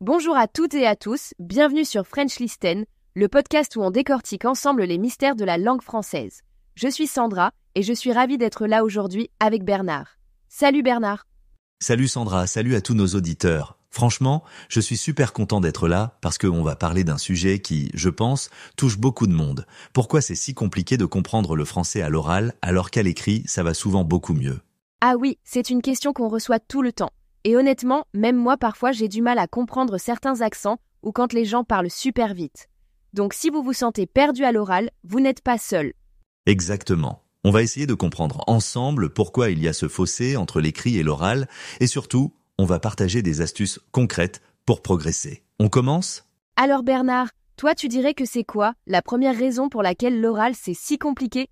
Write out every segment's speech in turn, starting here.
Bonjour à toutes et à tous, bienvenue sur French Listen, le podcast où on décortique ensemble les mystères de la langue française. Je suis Sandra et je suis ravie d'être là aujourd'hui avec Bernard. Salut Bernard. Salut Sandra, salut à tous nos auditeurs. Franchement, je suis super content d'être là parce qu'on va parler d'un sujet qui, je pense, touche beaucoup de monde. Pourquoi c'est si compliqué de comprendre le français à l'oral alors qu'à l'écrit, ça va souvent beaucoup mieux? Ah oui, c'est une question qu'on reçoit tout le temps. Et honnêtement, même moi parfois j'ai du mal à comprendre certains accents ou quand les gens parlent super vite. Donc si vous vous sentez perdu à l'oral, vous n'êtes pas seul. Exactement. On va essayer de comprendre ensemble pourquoi il y a ce fossé entre l'écrit et l'oral et surtout, on va partager des astuces concrètes pour progresser. On commence ? Alors Bernard, toi tu dirais que c'est quoi la première raison pour laquelle l'oral c'est si compliqué ?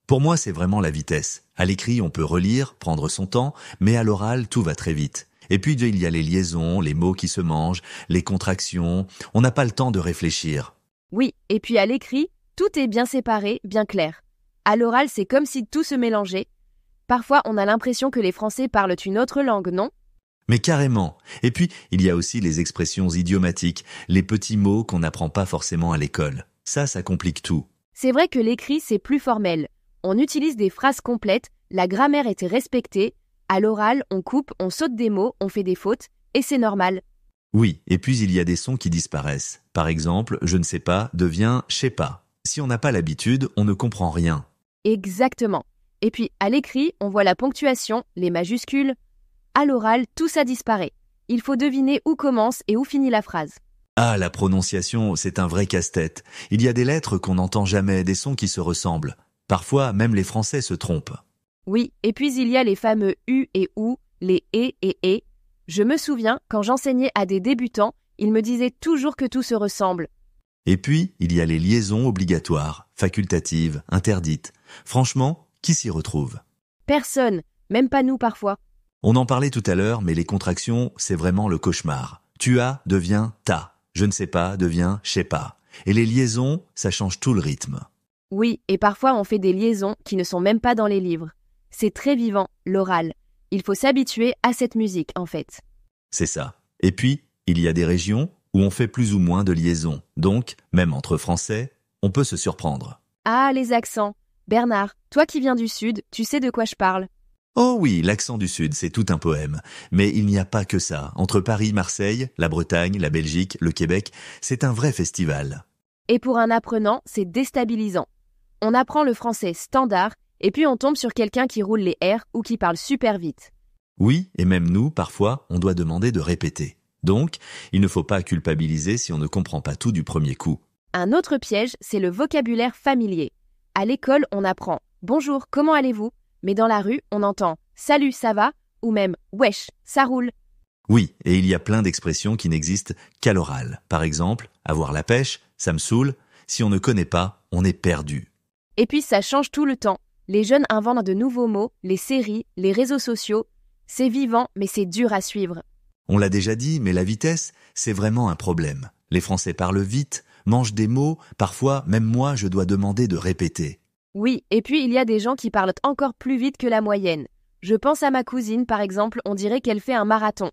Pour moi, c'est vraiment la vitesse. À l'écrit, on peut relire, prendre son temps, mais à l'oral, tout va très vite. Et puis, il y a les liaisons, les mots qui se mangent, les contractions. On n'a pas le temps de réfléchir. Oui, et puis à l'écrit, tout est bien séparé, bien clair. À l'oral, c'est comme si tout se mélangeait. Parfois, on a l'impression que les Français parlent une autre langue, non ? Mais carrément. Et puis, il y a aussi les expressions idiomatiques, les petits mots qu'on n'apprend pas forcément à l'école. Ça complique tout. C'est vrai que l'écrit, c'est plus formel. On utilise des phrases complètes, la grammaire était respectée. À l'oral, on coupe, on saute des mots, on fait des fautes, et c'est normal. Oui, et puis il y a des sons qui disparaissent. Par exemple, je ne sais pas devient je sais pas. Si on n'a pas l'habitude, on ne comprend rien. Exactement. Et puis, à l'écrit, on voit la ponctuation, les majuscules. À l'oral, tout ça disparaît. Il faut deviner où commence et où finit la phrase. Ah, la prononciation, c'est un vrai casse-tête. Il y a des lettres qu'on n'entend jamais, des sons qui se ressemblent. Parfois, même les Français se trompent. Oui, et puis il y a les fameux U et OU, les et E. Je me souviens, quand j'enseignais à des débutants, ils me disaient toujours que tout se ressemble. Et puis, il y a les liaisons obligatoires, facultatives, interdites. Franchement, qui s'y retrouve ? Personne, même pas nous parfois. On en parlait tout à l'heure, mais les contractions, c'est vraiment le cauchemar. Tu as devient t'as. Je ne sais pas devient je sais pas. Et les liaisons, ça change tout le rythme. Oui, et parfois on fait des liaisons qui ne sont même pas dans les livres. C'est très vivant, l'oral. Il faut s'habituer à cette musique, en fait. C'est ça. Et puis, il y a des régions où on fait plus ou moins de liaisons. Donc, même entre Français, on peut se surprendre. Ah, les accents. Bernard, toi qui viens du Sud, tu sais de quoi je parle. Oh oui, l'accent du Sud, c'est tout un poème. Mais il n'y a pas que ça. Entre Paris, Marseille, la Bretagne, la Belgique, le Québec, c'est un vrai festival. Et pour un apprenant, c'est déstabilisant. On apprend le français standard, et puis on tombe sur quelqu'un qui roule les R ou qui parle super vite. Oui, et même nous, parfois, on doit demander de répéter. Donc, il ne faut pas culpabiliser si on ne comprend pas tout du premier coup. Un autre piège, c'est le vocabulaire familier. À l'école, on apprend « Bonjour, comment allez-vous ?» Mais dans la rue, on entend « Salut, ça va ?» ou même « Wesh, ça roule ?» Oui, et il y a plein d'expressions qui n'existent qu'à l'oral. Par exemple, avoir la pêche, ça me saoule. Si on ne connaît pas, on est perdu. Et puis ça change tout le temps. Les jeunes inventent de nouveaux mots, les séries, les réseaux sociaux. C'est vivant, mais c'est dur à suivre. On l'a déjà dit, mais la vitesse, c'est vraiment un problème. Les Français parlent vite, mangent des mots, parfois, même moi, je dois demander de répéter. Oui, et puis il y a des gens qui parlent encore plus vite que la moyenne. Je pense à ma cousine, par exemple, on dirait qu'elle fait un marathon.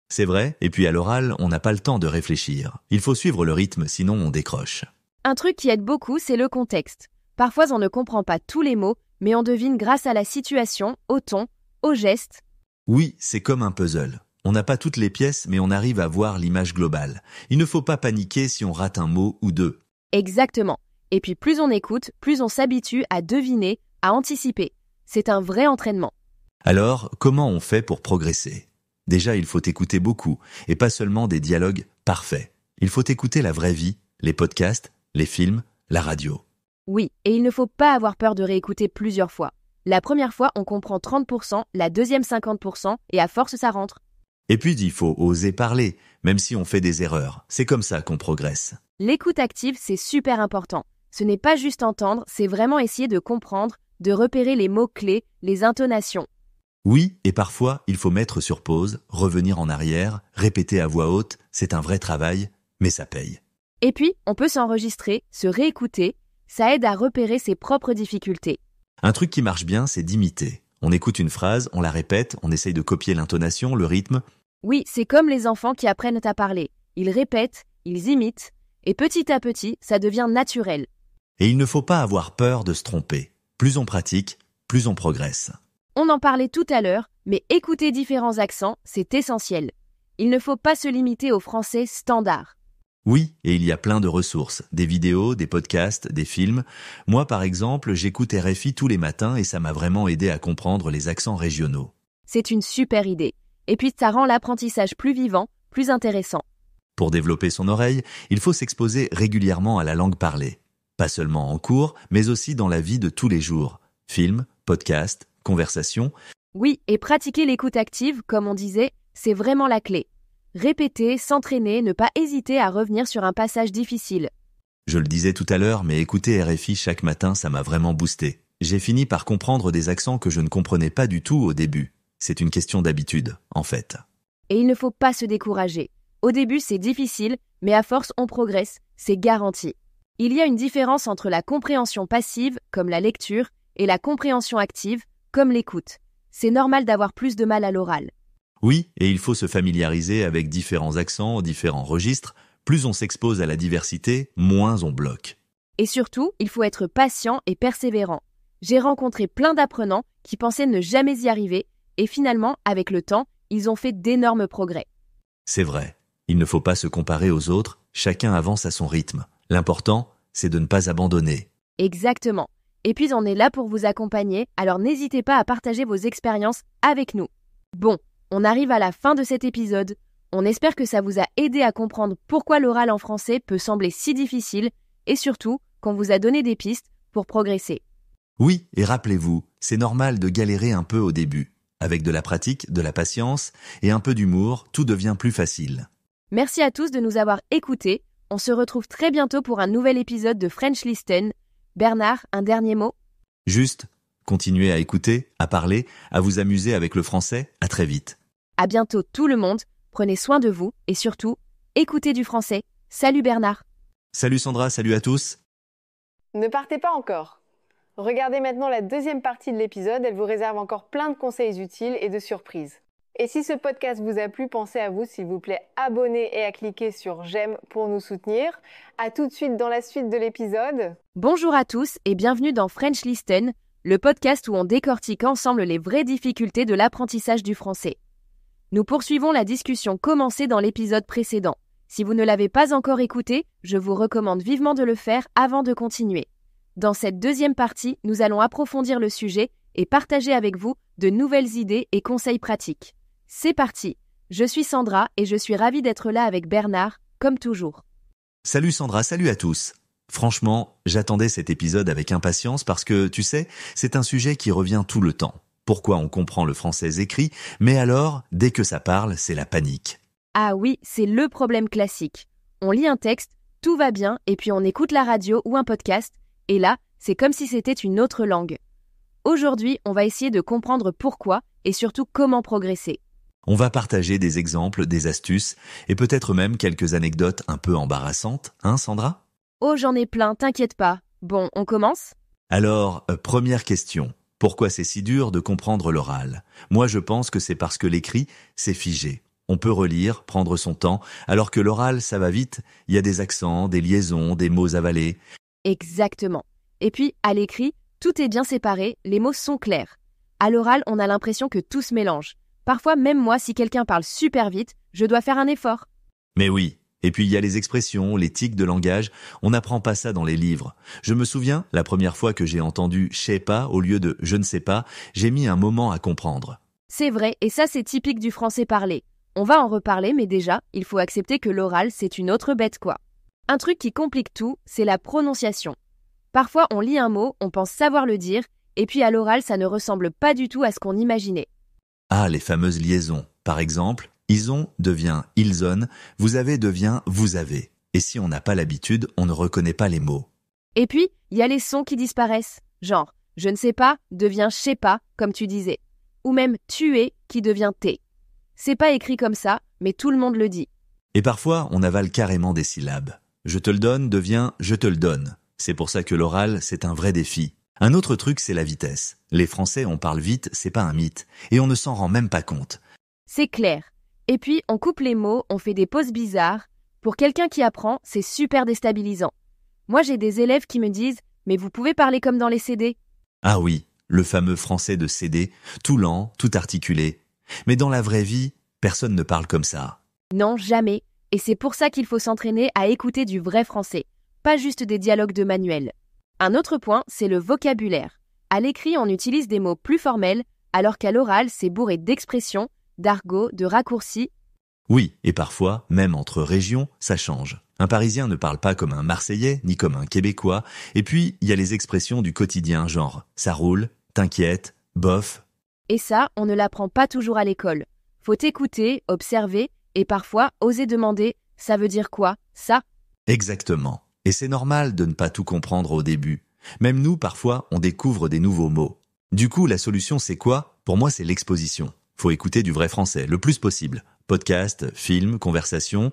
C'est vrai, et puis à l'oral, on n'a pas le temps de réfléchir. Il faut suivre le rythme, sinon on décroche. Un truc qui aide beaucoup, c'est le contexte. Parfois, on ne comprend pas tous les mots, mais on devine grâce à la situation, au ton, aux gestes. Oui, c'est comme un puzzle. On n'a pas toutes les pièces, mais on arrive à voir l'image globale. Il ne faut pas paniquer si on rate un mot ou deux. Exactement. Et puis plus on écoute, plus on s'habitue à deviner, à anticiper. C'est un vrai entraînement. Alors, comment on fait pour progresser ? Déjà, il faut écouter beaucoup, et pas seulement des dialogues parfaits. Il faut écouter la vraie vie, les podcasts, les films, la radio. Oui, et il ne faut pas avoir peur de réécouter plusieurs fois. La première fois, on comprend 30%, la deuxième 50%, et à force, ça rentre. Et puis, il faut oser parler, même si on fait des erreurs. C'est comme ça qu'on progresse. L'écoute active, c'est super important. Ce n'est pas juste entendre, c'est vraiment essayer de comprendre, de repérer les mots-clés, les intonations. Oui, et parfois, il faut mettre sur pause, revenir en arrière, répéter à voix haute. C'est un vrai travail, mais ça paye. Et puis, on peut s'enregistrer, se réécouter. Ça aide à repérer ses propres difficultés. Un truc qui marche bien, c'est d'imiter. On écoute une phrase, on la répète, on essaye de copier l'intonation, le rythme. Oui, c'est comme les enfants qui apprennent à parler. ils répètent, ils imitent, et petit à petit, ça devient naturel. Et il ne faut pas avoir peur de se tromper. Plus on pratique, plus on progresse. On en parlait tout à l'heure, mais écouter différents accents, c'est essentiel. Il ne faut pas se limiter au français standard. Oui, et il y a plein de ressources, des vidéos, des podcasts, des films. Moi, par exemple, j'écoute RFI tous les matins et ça m'a vraiment aidé à comprendre les accents régionaux. C'est une super idée. Et puis ça rend l'apprentissage plus vivant, plus intéressant. Pour développer son oreille, il faut s'exposer régulièrement à la langue parlée. Pas seulement en cours, mais aussi dans la vie de tous les jours. Films, podcasts, conversations. Oui, et pratiquer l'écoute active, comme on disait, c'est vraiment la clé. Répéter, s'entraîner, ne pas hésiter à revenir sur un passage difficile. Je le disais tout à l'heure, mais écouter RFI chaque matin, ça m'a vraiment boosté. J'ai fini par comprendre des accents que je ne comprenais pas du tout au début. C'est une question d'habitude, en fait. Et il ne faut pas se décourager. Au début, c'est difficile, mais à force, on progresse, c'est garanti. Il y a une différence entre la compréhension passive, comme la lecture, et la compréhension active, comme l'écoute. C'est normal d'avoir plus de mal à l'oral. Oui, et il faut se familiariser avec différents accents, différents registres. Plus on s'expose à la diversité, moins on bloque. Et surtout, il faut être patient et persévérant. J'ai rencontré plein d'apprenants qui pensaient ne jamais y arriver, et finalement, avec le temps, ils ont fait d'énormes progrès. C'est vrai, il ne faut pas se comparer aux autres, chacun avance à son rythme. L'important, c'est de ne pas abandonner. Exactement. Et puis on est là pour vous accompagner, alors n'hésitez pas à partager vos expériences avec nous. Bon, on arrive à la fin de cet épisode. On espère que ça vous a aidé à comprendre pourquoi l'oral en français peut sembler si difficile et surtout qu'on vous a donné des pistes pour progresser. Oui, et rappelez-vous, c'est normal de galérer un peu au début. Avec de la pratique, de la patience et un peu d'humour, tout devient plus facile. Merci à tous de nous avoir écoutés. On se retrouve très bientôt pour un nouvel épisode de French Listen. Bernard, un dernier mot ? Juste, continuez à écouter, à parler, à vous amuser avec le français. À très vite. À bientôt tout le monde. Prenez soin de vous et surtout, écoutez du français. Salut Bernard. Salut Sandra, salut à tous. Ne partez pas encore. Regardez maintenant la deuxième partie de l'épisode, elle vous réserve encore plein de conseils utiles et de surprises. Et si ce podcast vous a plu, pensez à vous, s'il vous plaît, abonner et à cliquer sur j'aime pour nous soutenir. À tout de suite dans la suite de l'épisode. Bonjour à tous et bienvenue dans French Listen, le podcast où on décortique ensemble les vraies difficultés de l'apprentissage du français. Nous poursuivons la discussion commencée dans l'épisode précédent. Si vous ne l'avez pas encore écouté, je vous recommande vivement de le faire avant de continuer. Dans cette deuxième partie, nous allons approfondir le sujet et partager avec vous de nouvelles idées et conseils pratiques. C'est parti. Je suis Sandra et je suis ravie d'être là avec Bernard, comme toujours. Salut Sandra, salut à tous. Franchement, j'attendais cet épisode avec impatience parce que, tu sais, c'est un sujet qui revient tout le temps. Pourquoi on comprend le français écrit, mais alors, dès que ça parle, c'est la panique. Ah oui, c'est le problème classique. On lit un texte, tout va bien, et puis on écoute la radio ou un podcast, et là, c'est comme si c'était une autre langue. Aujourd'hui, on va essayer de comprendre pourquoi et surtout comment progresser. On va partager des exemples, des astuces et peut-être même quelques anecdotes un peu embarrassantes, hein Sandra ? Oh, j'en ai plein, t'inquiète pas. Bon, on commence ? Alors, première question. Pourquoi c'est si dur de comprendre l'oral ? Moi, je pense que c'est parce que l'écrit, c'est figé. On peut relire, prendre son temps, alors que l'oral, ça va vite. Il y a des accents, des liaisons, des mots avalés. Exactement. Et puis, à l'écrit, tout est bien séparé, les mots sont clairs. À l'oral, on a l'impression que tout se mélange. Parfois, même moi, si quelqu'un parle super vite, je dois faire un effort. Mais oui. Et puis il y a les expressions, les tics de langage, on n'apprend pas ça dans les livres. Je me souviens, la première fois que j'ai entendu « je sais pas » au lieu de « je ne sais pas », j'ai mis un moment à comprendre. C'est vrai, et ça c'est typique du français parlé. On va en reparler, mais déjà, il faut accepter que l'oral, c'est une autre bête quoi. Un truc qui complique tout, c'est la prononciation. Parfois, on lit un mot, on pense savoir le dire, et puis à l'oral, ça ne ressemble pas du tout à ce qu'on imaginait. Ah, les fameuses liaisons. Par exemple, ils ont devient ils ont, vous avez devient vous avez. Et si on n'a pas l'habitude, on ne reconnaît pas les mots. Et puis, il y a les sons qui disparaissent. Genre, je ne sais pas devient je sais pas, comme tu disais. Ou même tu es qui devient t'es. C'est pas écrit comme ça, mais tout le monde le dit. Et parfois, on avale carrément des syllabes. Je te le donne devient je te le donne. C'est pour ça que l'oral, c'est un vrai défi. Un autre truc, c'est la vitesse. Les Français, on parle vite, c'est pas un mythe. Et on ne s'en rend même pas compte. C'est clair. Et puis, on coupe les mots, on fait des pauses bizarres. Pour quelqu'un qui apprend, c'est super déstabilisant. Moi, j'ai des élèves qui me disent « Mais vous pouvez parler comme dans les CD ?» Ah oui, le fameux français de CD, tout lent, tout articulé. Mais dans la vraie vie, personne ne parle comme ça. Non, jamais. Et c'est pour ça qu'il faut s'entraîner à écouter du vrai français, pas juste des dialogues de manuel. Un autre point, c'est le vocabulaire. À l'écrit, on utilise des mots plus formels, alors qu'à l'oral, c'est bourré d'expressions, d'argot, de raccourcis. Oui, et parfois, même entre régions, ça change. Un Parisien ne parle pas comme un Marseillais, ni comme un Québécois. Et puis, il y a les expressions du quotidien, genre « ça roule »,« t'inquiète »,« bof ». Et ça, on ne l'apprend pas toujours à l'école. Faut écouter, observer, et parfois oser demander « ça veut dire quoi, ça ?» Exactement. Et c'est normal de ne pas tout comprendre au début. Même nous, parfois, on découvre des nouveaux mots. Du coup, la solution, c'est quoi ? Pour moi, c'est l'exposition. Faut écouter du vrai français, le plus possible. Podcast, film, conversation.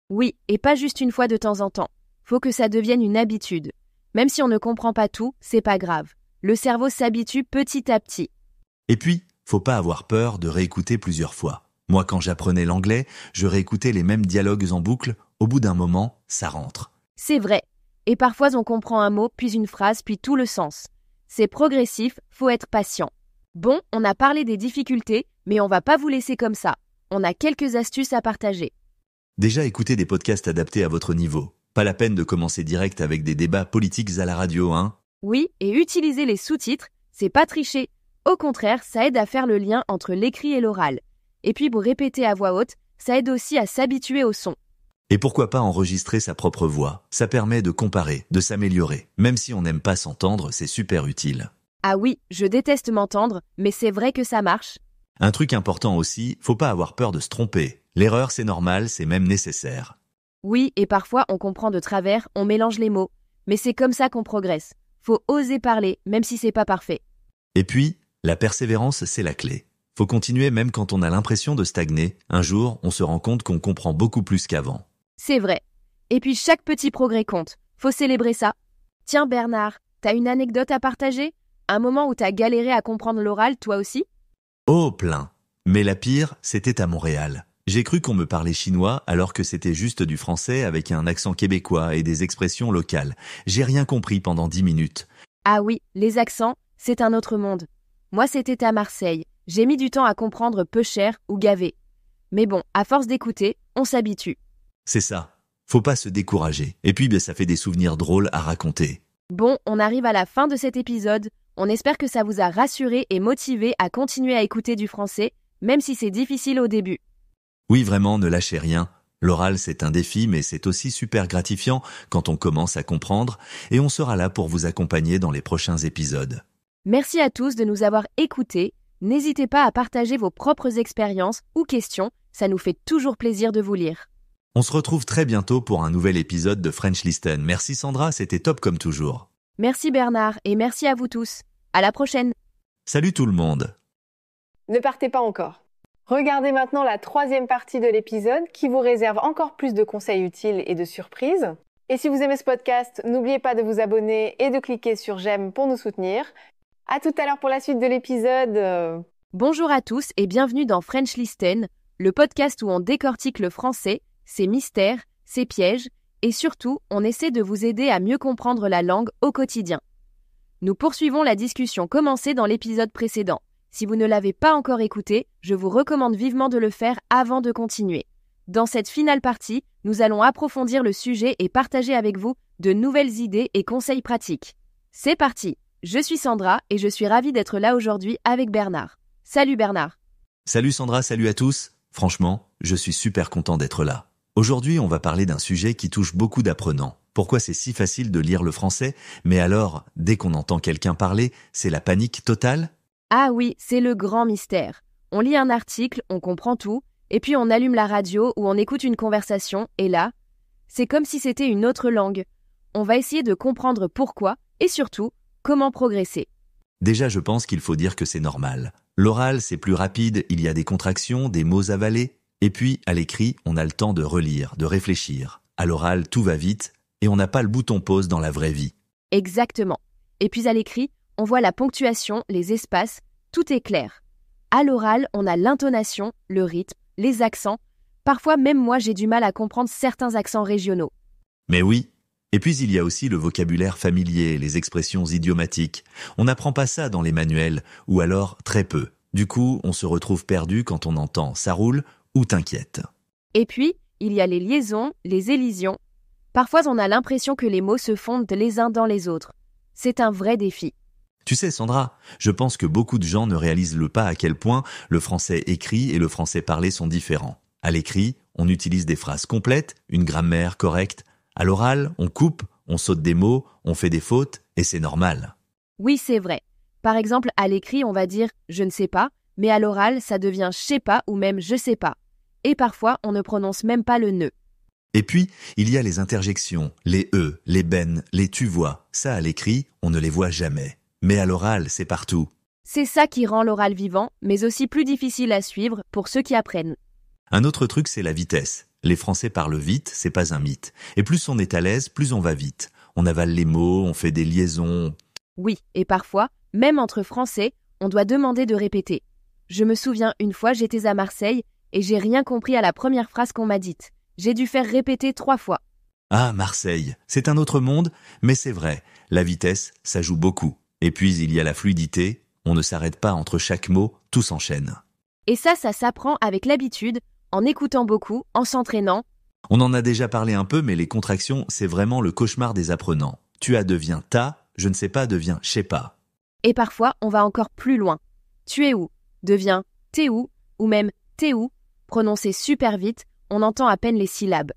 Oui, et pas juste une fois de temps en temps. Faut que ça devienne une habitude. Même si on ne comprend pas tout, c'est pas grave. Le cerveau s'habitue petit à petit. Et puis, faut pas avoir peur de réécouter plusieurs fois. Moi, quand j'apprenais l'anglais, je réécoutais les mêmes dialogues en boucle. Au bout d'un moment, ça rentre. C'est vrai. Et parfois on comprend un mot, puis une phrase, puis tout le sens. C'est progressif, faut être patient. Bon, on a parlé des difficultés, mais on va pas vous laisser comme ça. On a quelques astuces à partager. Déjà, écoutez des podcasts adaptés à votre niveau. Pas la peine de commencer direct avec des débats politiques à la radio, hein. Oui, et utiliser les sous-titres, c'est pas tricher. Au contraire, ça aide à faire le lien entre l'écrit et l'oral. Et puis vous répéter à voix haute, ça aide aussi à s'habituer au son. Et pourquoi pas enregistrer sa propre voix ? Ça permet de comparer, de s'améliorer. Même si on n'aime pas s'entendre, c'est super utile. Ah oui, je déteste m'entendre, mais c'est vrai que ça marche. Un truc important aussi, faut pas avoir peur de se tromper. L'erreur, c'est normal, c'est même nécessaire. Oui, et parfois on comprend de travers, on mélange les mots. Mais c'est comme ça qu'on progresse. Faut oser parler, même si c'est pas parfait. Et puis, la persévérance, c'est la clé. Faut continuer même quand on a l'impression de stagner. Un jour, on se rend compte qu'on comprend beaucoup plus qu'avant. C'est vrai. Et puis chaque petit progrès compte. Faut célébrer ça. Tiens Bernard, t'as une anecdote à partager ? Un moment où t'as galéré à comprendre l'oral, toi aussi ? Oh, plein. Mais la pire, c'était à Montréal. J'ai cru qu'on me parlait chinois alors que c'était juste du français avec un accent québécois et des expressions locales. J'ai rien compris pendant 10 minutes. Ah oui, les accents, c'est un autre monde. Moi c'était à Marseille. J'ai mis du temps à comprendre peu cher ou gavé. Mais bon, à force d'écouter, on s'habitue. C'est ça. Faut pas se décourager. Et puis, ça fait des souvenirs drôles à raconter. Bon, on arrive à la fin de cet épisode. On espère que ça vous a rassuré et motivé à continuer à écouter du français, même si c'est difficile au début. Oui, vraiment, ne lâchez rien. L'oral, c'est un défi, mais c'est aussi super gratifiant quand on commence à comprendre, et on sera là pour vous accompagner dans les prochains épisodes. Merci à tous de nous avoir écoutés. N'hésitez pas à partager vos propres expériences ou questions, ça nous fait toujours plaisir de vous lire. On se retrouve très bientôt pour un nouvel épisode de French Listen. Merci Sandra, c'était top comme toujours. Merci Bernard et merci à vous tous. À la prochaine. Salut tout le monde. Ne partez pas encore. Regardez maintenant la 3e partie de l'épisode qui vous réserve encore plus de conseils utiles et de surprises. Et si vous aimez ce podcast, n'oubliez pas de vous abonner et de cliquer sur j'aime pour nous soutenir. À tout à l'heure pour la suite de l'épisode. Bonjour à tous et bienvenue dans French Listen, le podcast où on décortique le français, ses mystères, ses pièges, et surtout, on essaie de vous aider à mieux comprendre la langue au quotidien. Nous poursuivons la discussion commencée dans l'épisode précédent. Si vous ne l'avez pas encore écouté, je vous recommande vivement de le faire avant de continuer. Dans cette finale partie, nous allons approfondir le sujet et partager avec vous de nouvelles idées et conseils pratiques. C'est parti! Je suis Sandra et je suis ravie d'être là aujourd'hui avec Bernard. Salut Bernard! Salut Sandra, salut à tous. Franchement, je suis super content d'être là. Aujourd'hui, on va parler d'un sujet qui touche beaucoup d'apprenants. Pourquoi c'est si facile de lire le français, mais alors, dès qu'on entend quelqu'un parler, c'est la panique totale ? Ah oui, c'est le grand mystère. On lit un article, on comprend tout, et puis on allume la radio ou on écoute une conversation, et là, c'est comme si c'était une autre langue. On va essayer de comprendre pourquoi, et surtout, comment progresser. Déjà, je pense qu'il faut dire que c'est normal. L'oral, c'est plus rapide, il y a des contractions, des mots avalés. Et puis, à l'écrit, on a le temps de relire, de réfléchir. À l'oral, tout va vite, et on n'a pas le bouton pause dans la vraie vie. Exactement. Et puis à l'écrit, on voit la ponctuation, les espaces, tout est clair. À l'oral, on a l'intonation, le rythme, les accents. Parfois même moi j'ai du mal à comprendre certains accents régionaux. Mais oui. Et puis il y a aussi le vocabulaire familier, les expressions idiomatiques. On n'apprend pas ça dans les manuels, ou alors très peu. Du coup, on se retrouve perdu quand on entend « ça roule » ou « t'inquiète ». Et puis, il y a les liaisons, les élisions. Parfois on a l'impression que les mots se fondent les uns dans les autres. C'est un vrai défi. Tu sais Sandra, je pense que beaucoup de gens ne réalisent pas à quel point le français écrit et le français parlé sont différents. À l'écrit, on utilise des phrases complètes, une grammaire correcte. À l'oral, on coupe, on saute des mots, on fait des fautes, et c'est normal. Oui, c'est vrai. Par exemple, à l'écrit, on va dire « je ne sais pas », mais à l'oral, ça devient « je sais pas » ou même « je sais pas ». Et parfois, on ne prononce même pas le « ne ». Et puis, il y a les interjections, les « e », les « ben », les « tu vois ». Ça, à l'écrit, on ne les voit jamais. Mais à l'oral, c'est partout. C'est ça qui rend l'oral vivant, mais aussi plus difficile à suivre pour ceux qui apprennent. Un autre truc, c'est la vitesse. Les Français parlent vite, c'est pas un mythe. Et plus on est à l'aise, plus on va vite. On avale les mots, on fait des liaisons. Oui, et parfois, même entre Français, on doit demander de répéter. Je me souviens, une fois, j'étais à Marseille et j'ai rien compris à la première phrase qu'on m'a dite. J'ai dû faire répéter 3 fois. Ah, Marseille, c'est un autre monde, mais c'est vrai, la vitesse, ça joue beaucoup. Et puis il y a la fluidité, on ne s'arrête pas entre chaque mot, tout s'enchaîne. Et ça s'apprend avec l'habitude, en écoutant beaucoup, en s'entraînant. On en a déjà parlé un peu, mais les contractions, c'est vraiment le cauchemar des apprenants. Tu as devient ta, je ne sais pas devient je sais pas. Et parfois, on va encore plus loin. Tu es où devient t'es où ou même t'es où, prononcé super vite, on entend à peine les syllabes.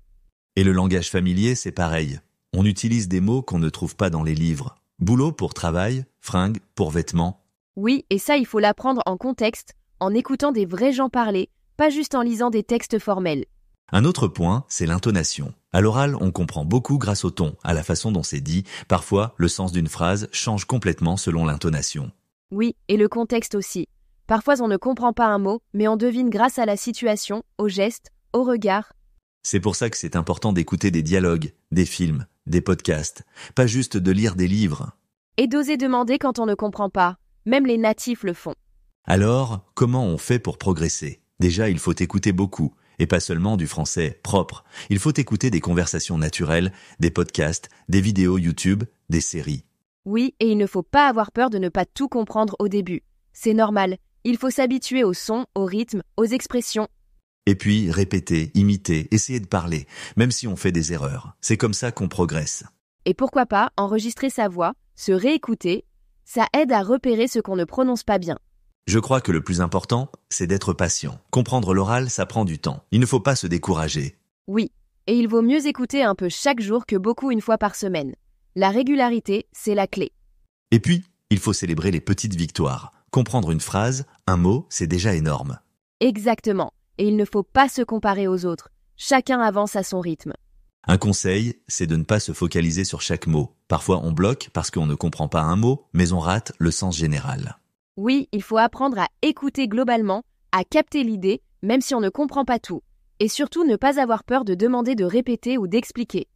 Et le langage familier, c'est pareil. On utilise des mots qu'on ne trouve pas dans les livres. Boulot pour travail, fringues pour vêtements. Oui, et ça, il faut l'apprendre en contexte, en écoutant des vrais gens parler, pas juste en lisant des textes formels. Un autre point, c'est l'intonation. À l'oral, on comprend beaucoup grâce au ton, à la façon dont c'est dit. Parfois, le sens d'une phrase change complètement selon l'intonation. Oui, et le contexte aussi. Parfois, on ne comprend pas un mot, mais on devine grâce à la situation, au geste, au regard. C'est pour ça que c'est important d'écouter des dialogues, des films, des podcasts, pas juste de lire des livres. Et d'oser demander quand on ne comprend pas. Même les natifs le font. Alors, comment on fait pour progresser ? Déjà, il faut écouter beaucoup, et pas seulement du français propre. Il faut écouter des conversations naturelles, des podcasts, des vidéos YouTube, des séries. Oui, et il ne faut pas avoir peur de ne pas tout comprendre au début. C'est normal, il faut s'habituer au son, au rythme, aux expressions. Et puis, répéter, imiter, essayer de parler, même si on fait des erreurs. C'est comme ça qu'on progresse. Et pourquoi pas enregistrer sa voix, se réécouter, ça aide à repérer ce qu'on ne prononce pas bien. Je crois que le plus important, c'est d'être patient. Comprendre l'oral, ça prend du temps. Il ne faut pas se décourager. Oui, et il vaut mieux écouter un peu chaque jour que beaucoup une fois par semaine. La régularité, c'est la clé. Et puis, il faut célébrer les petites victoires. Comprendre une phrase, un mot, c'est déjà énorme. Exactement, et il ne faut pas se comparer aux autres. Chacun avance à son rythme. Un conseil, c'est de ne pas se focaliser sur chaque mot. Parfois, on bloque parce qu'on ne comprend pas un mot, mais on rate le sens général. Oui, il faut apprendre à écouter globalement, à capter l'idée, même si on ne comprend pas tout. Et surtout ne pas avoir peur de demander de répéter ou d'expliquer.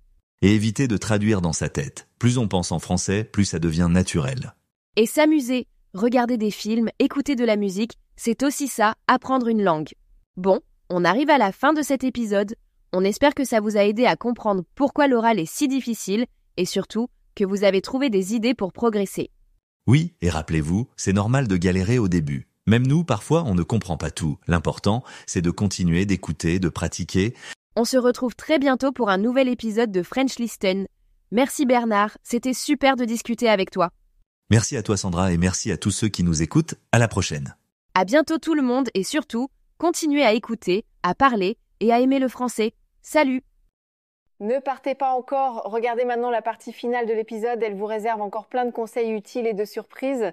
Et éviter de traduire dans sa tête. Plus on pense en français, plus ça devient naturel. Et s'amuser, regarder des films, écouter de la musique, c'est aussi ça, apprendre une langue. Bon, on arrive à la fin de cet épisode. On espère que ça vous a aidé à comprendre pourquoi l'oral est si difficile et surtout que vous avez trouvé des idées pour progresser. Oui, et rappelez-vous, c'est normal de galérer au début. Même nous, parfois, on ne comprend pas tout. L'important, c'est de continuer d'écouter, de pratiquer. On se retrouve très bientôt pour un nouvel épisode de French Listen. Merci Bernard, c'était super de discuter avec toi. Merci à toi Sandra et merci à tous ceux qui nous écoutent. À la prochaine. À bientôt tout le monde et surtout, continuez à écouter, à parler et à aimer le français. Salut! Ne partez pas encore, regardez maintenant la partie finale de l'épisode, elle vous réserve encore plein de conseils utiles et de surprises.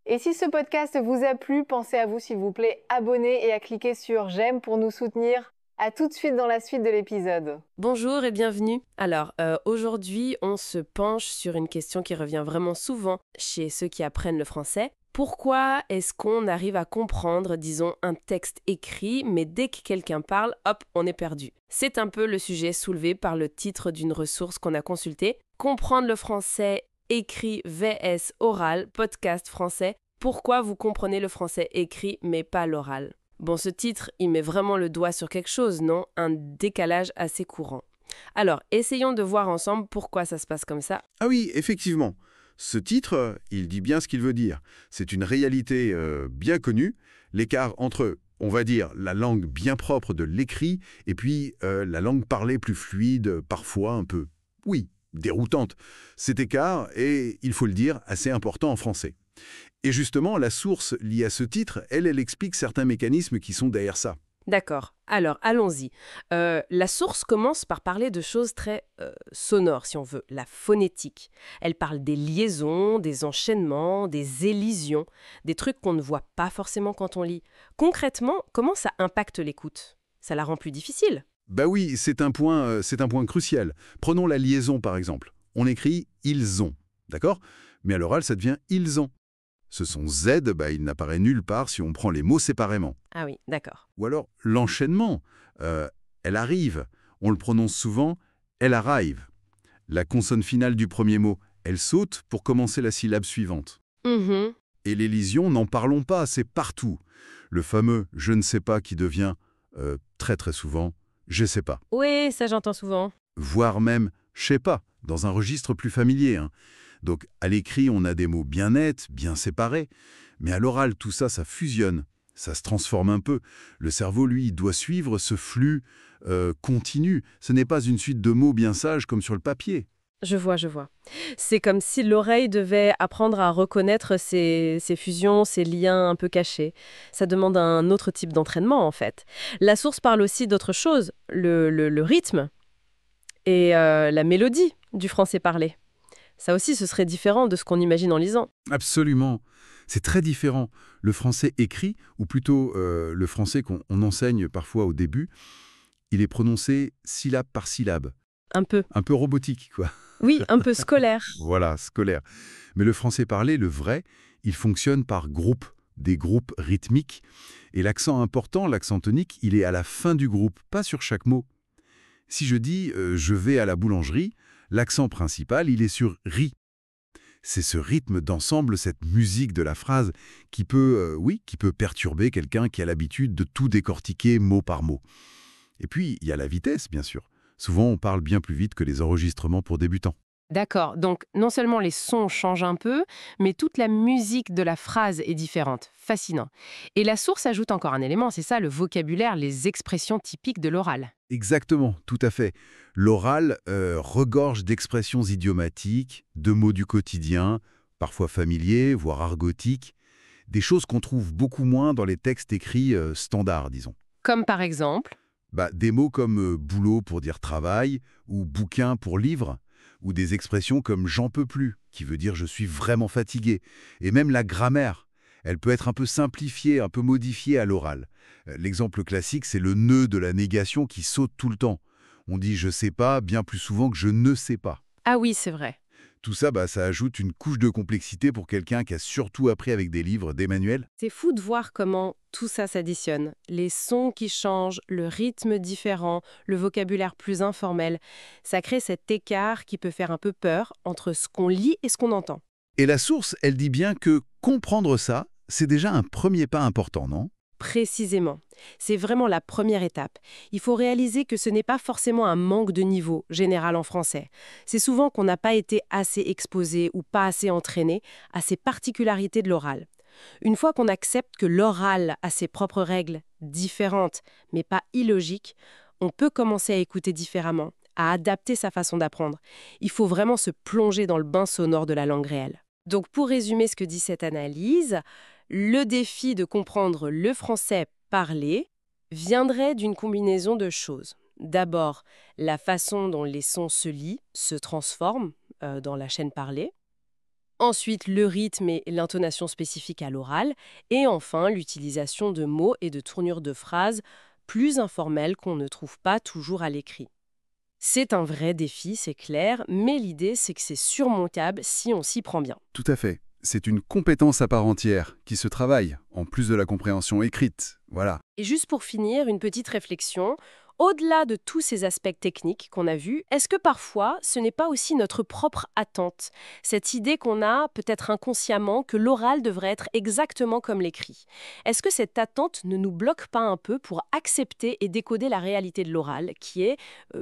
Et si ce podcast vous a plu, pensez à vous s'il vous plaît, abonner et à cliquer sur j'aime pour nous soutenir. À tout de suite dans la suite de l'épisode. Bonjour et bienvenue. Alors, aujourd'hui, on se penche sur une question qui revient vraiment souvent chez ceux qui apprennent le français. Pourquoi est-ce qu'on arrive à comprendre, disons, un texte écrit, mais dès que quelqu'un parle, hop, on est perdu? C'est un peu le sujet soulevé par le titre d'une ressource qu'on a consultée. Comprendre le français écrit vs oral, podcast français. Pourquoi vous comprenez le français écrit mais pas l'oral? Bon, ce titre, il met vraiment le doigt sur quelque chose, non? Un décalage assez courant. Alors, essayons de voir ensemble pourquoi ça se passe comme ça. Ah oui, effectivement. Ce titre, il dit bien ce qu'il veut dire. C'est une réalité bien connue, l'écart entre, on va dire, la langue bien propre de l'écrit et puis la langue parlée plus fluide, parfois un peu, oui, déroutante. Cet écart est, il faut le dire, assez important en français. Et justement, la source liée à ce titre, elle explique certains mécanismes qui sont derrière ça. D'accord. Alors, allons-y. La source commence par parler de choses très sonores, si on veut, la phonétique. Elle parle des liaisons, des enchaînements, des élisions, des trucs qu'on ne voit pas forcément quand on lit. Concrètement, comment ça impacte l'écoute? Ça la rend plus difficile? Bah oui, c'est un point crucial. Prenons la liaison, par exemple. On écrit « ils ont », d'accord? Mais à l'oral, ça devient « ils ont ». Ce son Z, il n'apparaît nulle part si on prend les mots séparément. Ah oui, d'accord. Ou alors l'enchaînement, elle arrive. On le prononce souvent, elle arrive. La consonne finale du premier mot, elle saute pour commencer la syllabe suivante. Mhm. Et l'élision, n'en parlons pas, c'est partout. Le fameux je ne sais pas qui devient très très souvent je sais pas. Oui, ça j'entends souvent. Voire même je sais pas, dans un registre plus familier. Donc à l'écrit, on a des mots bien nets, bien séparés. Mais à l'oral, tout ça, ça fusionne. Ça se transforme un peu. Le cerveau, lui, doit suivre ce flux continu. Ce n'est pas une suite de mots bien sages comme sur le papier. Je vois. C'est comme si l'oreille devait apprendre à reconnaître ces fusions, ces liens un peu cachés. Ça demande un autre type d'entraînement, en fait. La source parle aussi d'autre chose, le rythme et la mélodie du français parlé. Ça aussi, ce serait différent de ce qu'on imagine en lisant. Absolument. C'est très différent. Le français écrit, ou plutôt le français qu'on enseigne parfois au début, il est prononcé syllabe par syllabe. Un peu. Un peu robotique, quoi. Oui, un peu scolaire. Voilà, scolaire. Mais le français parlé, le vrai, il fonctionne par groupes, des groupes rythmiques. Et l'accent important, l'accent tonique, il est à la fin du groupe, pas sur chaque mot. Si je dis « je vais à la boulangerie », l'accent principal, il est sur « ri ». C'est ce rythme d'ensemble, cette musique de la phrase qui peut perturber quelqu'un qui a l'habitude de tout décortiquer mot par mot. Et puis, il y a la vitesse, bien sûr. Souvent, on parle bien plus vite que les enregistrements pour débutants. D'accord, donc non seulement les sons changent un peu, mais toute la musique de la phrase est différente. Fascinant. Et la source ajoute encore un élément, c'est ça, le vocabulaire, les expressions typiques de l'oral. Exactement, tout à fait. L'oral regorge d'expressions idiomatiques, de mots du quotidien, parfois familiers, voire argotiques, des choses qu'on trouve beaucoup moins dans les textes écrits standards, disons. Comme par exemple? Des mots comme boulot pour dire travail, ou bouquin pour livre, ou des expressions comme « j'en peux plus », qui veut dire « je suis vraiment fatigué ». Et même la grammaire, elle peut être un peu simplifiée, un peu modifiée à l'oral. L'exemple classique, c'est le nœud de la négation qui saute tout le temps. On dit « je sais pas » bien plus souvent que « je ne sais pas ». Ah oui, c'est vrai. Tout ça, ça ajoute une couche de complexité pour quelqu'un qui a surtout appris avec des livres, des manuels. C'est fou de voir comment tout ça s'additionne. Les sons qui changent, le rythme différent, le vocabulaire plus informel. Ça crée cet écart qui peut faire un peu peur entre ce qu'on lit et ce qu'on entend. Et la source, elle dit bien que comprendre ça, c'est déjà un premier pas important, non ? Précisément. C'est vraiment la première étape. Il faut réaliser que ce n'est pas forcément un manque de niveau général en français. C'est souvent qu'on n'a pas été assez exposé ou pas assez entraîné à ces particularités de l'oral. Une fois qu'on accepte que l'oral a ses propres règles, différentes, mais pas illogiques, on peut commencer à écouter différemment, à adapter sa façon d'apprendre. Il faut vraiment se plonger dans le bain sonore de la langue réelle. Donc pour résumer ce que dit cette analyse, le défi de comprendre le français parlé viendrait d'une combinaison de choses. D'abord, la façon dont les sons se lient, se transforment dans la chaîne parlée. Ensuite, le rythme et l'intonation spécifique à l'oral. Et enfin, l'utilisation de mots et de tournures de phrases plus informelles qu'on ne trouve pas toujours à l'écrit. C'est un vrai défi, c'est clair, mais l'idée, c'est que c'est surmontable si on s'y prend bien. Tout à fait. C'est une compétence à part entière qui se travaille, en plus de la compréhension écrite. Voilà. Et juste pour finir, une petite réflexion. Au-delà de tous ces aspects techniques qu'on a vus, est-ce que parfois ce n'est pas aussi notre propre attente? Cette idée qu'on a, peut-être inconsciemment, que l'oral devrait être exactement comme l'écrit. Est-ce que cette attente ne nous bloque pas un peu pour accepter et décoder la réalité de l'oral, qui est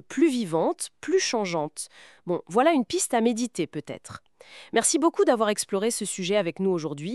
plus vivante, plus changeante? Bon, voilà une piste à méditer peut-être. Merci beaucoup d'avoir exploré ce sujet avec nous aujourd'hui.